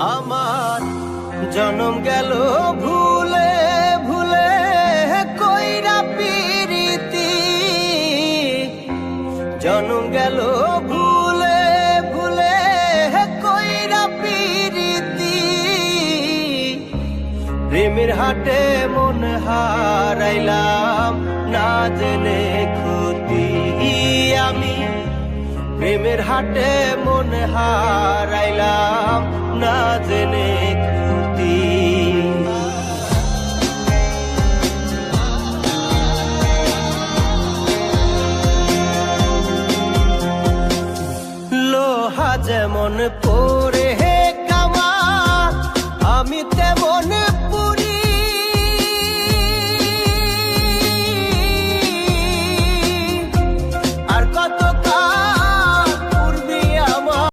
আমার জনম গেল ভুলে ভুলে কইরা পিরিতি, জনম গেল ভুলে ভুলে কইরা পিরিতি। প্রেমের হাটে মন হারাইলাম না জেনে ক্ষতি আমি, প্রেমের হাটে মন হারাইলাম না জেনে ক্ষতি। লোহা যেমন পরে হে কামা, আমি তেমন